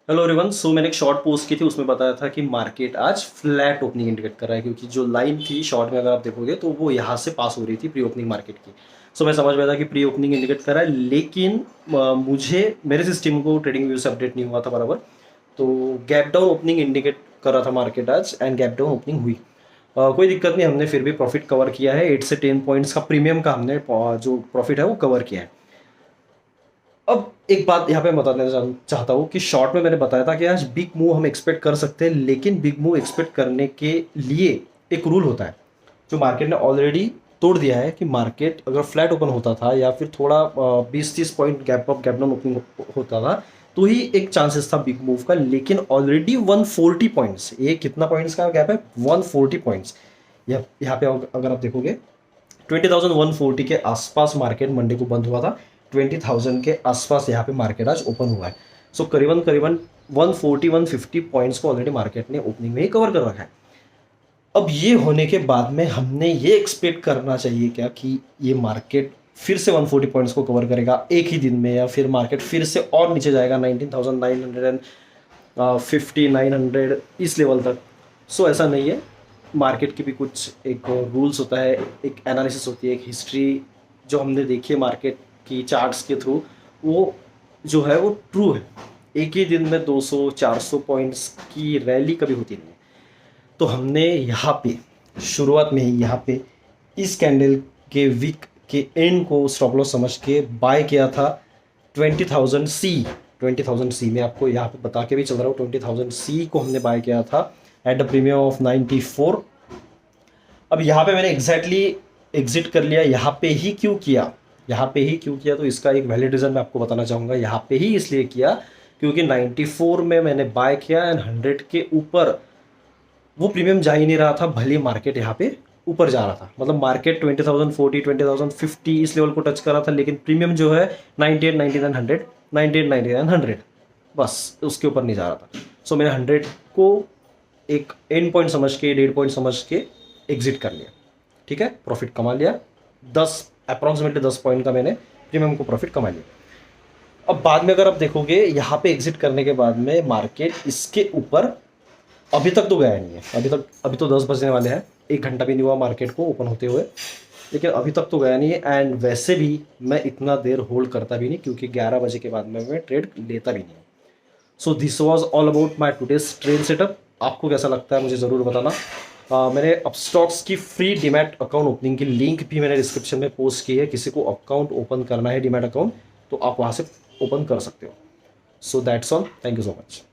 Hello everyone. सो मैंने एक short post की थी, उसमें बताया था कि मार्केट आज फ्लैट ओपनिंग इंडिकेट कर रहा है, क्योंकि जो लाइन थी शॉर्ट में अगर आप देखोगे तो वो यहाँ से पास हो रही थी प्री ओपनिंग मार्केट की। सो मैं समझ में था कि प्री ओपनिंग इंडिकेट कर रहा है, लेकिन मुझे मेरे सिस्टम को ट्रेडिंग व्यू से अपडेट नहीं हुआ था बराबर। तो गैप डाउन ओपनिंग इंडिकेट कर रहा था मार्केट आज, एंड गैप डाउन ओपनिंग हुई। कोई दिक्कत नहीं, हमने फिर भी प्रॉफिट कवर किया है। 8 से 10 पॉइंट्स का प्रीमियम का हमने जो प्रॉफिट है वो कवर किया है। अब एक बात यहाँ पे बताना चाहता हूँ कि शॉर्ट में मैंने बताया था कि आज बिग मूव हम एक्सपेक्ट कर सकते हैं, लेकिन बिग मूव एक्सपेक्ट करने के लिए एक रूल होता है जो मार्केट ने ऑलरेडी तोड़ दिया है। कि मार्केट अगर फ्लैट ओपन होता था या फिर थोड़ा 20-30 point gap up gap down opening होता था तो ही एक चांसेस था बिग मूव का, लेकिन ऑलरेडी 140 पॉइंट्स, ये कितना पॉइंट्स का गैप है, 140 पॉइंट्स। यहाँ पे अगर आप देखोगे 20,140 के आसपास मार्केट मंडे को बंद हुआ था। 20,000 के आसपास यहाँ पे मार्केट आज ओपन हुआ है। सो करीबन करीबन 140-150 पॉइंट्स को ऑलरेडी मार्केट ने ओपनिंग में ही कवर कर रखा है। अब ये होने के बाद में हमने ये एक्सपेक्ट करना चाहिए क्या कि ये मार्केट फिर से 140 पॉइंट्स को कवर करेगा एक ही दिन में, या फिर मार्केट फिर से और नीचे जाएगा 19,950 900 इस लेवल तक। सो ऐसा नहीं है। मार्केट की भी कुछ एक रूल्स होता है, एक एनालिसिस होती है, एक हिस्ट्री जो हमने देखी है मार्केट की चार्ट्स के थ्रू, वो जो है वो ट्रू है। एक ही दिन में 200-400 पॉइंट्स की रैली कभी होती नहीं है। तो हमने यहाँ पे शुरुआत में ही यहाँ पे इस कैंडल के वीक के एंड को स्टॉप लॉस समझ के बाय किया था 20,000 सी। 20,000 सी में आपको यहाँ पे बता के भी चल रहा हूँ, 20,000 सी को हमने बाय किया था एट द प्रीमियम ऑफ 94। अब यहाँ पे मैंने एग्जैक्टली एग्जिट कर लिया। यहाँ पे ही क्यों किया, यहाँ पे ही क्यों किया, तो इसका एक वैलिड रीज़न मैं आपको बताना चाहूँगा। यहाँ पे ही इसलिए किया क्योंकि 94 में मैंने बाय किया एंड 100 के ऊपर वो प्रीमियम जा ही नहीं रहा था, भले मार्केट यहाँ पे ऊपर जा रहा था। मतलब मार्केट 20,040 20,050 इस लेवल को टच कर रहा था, लेकिन प्रीमियम जो है 98 99 100 98 99 100 बस उसके ऊपर नहीं जा रहा था। सो मैंने 100 को एक एंड पॉइंट समझ के, 1.5 पॉइंट समझ के एग्जिट कर लिया। ठीक है, प्रॉफिट कमा लिया। 10 अप्रॉक्सीमेटली 10 पॉइंट का मैंने प्रीमियम को प्रॉफिट कमा लिया। अब बाद में अगर आप देखोगे यहाँ पे एग्जिट करने के बाद में मार्केट इसके ऊपर अभी तक तो गया नहीं है। अभी तो 10 बजने वाले हैं, 1 घंटा भी नहीं हुआ मार्केट को ओपन होते हुए, लेकिन अभी तक तो गया नहीं है। एंड वैसे भी मैं इतना देर होल्ड करता भी नहीं, क्योंकि 11 बजे के बाद में मैं ट्रेड लेता भी नहीं। So this was all about my today's trade setup. आपको कैसा लगता है मुझे ज़रूर बताना। मैंने अपस्टॉक्स की फ्री डीमैट अकाउंट ओपनिंग की लिंक भी मैंने डिस्क्रिप्शन में पोस्ट की है। किसी को अकाउंट ओपन करना है डीमैट अकाउंट तो आप वहाँ से ओपन कर सकते हो। So that's all, thank you so much.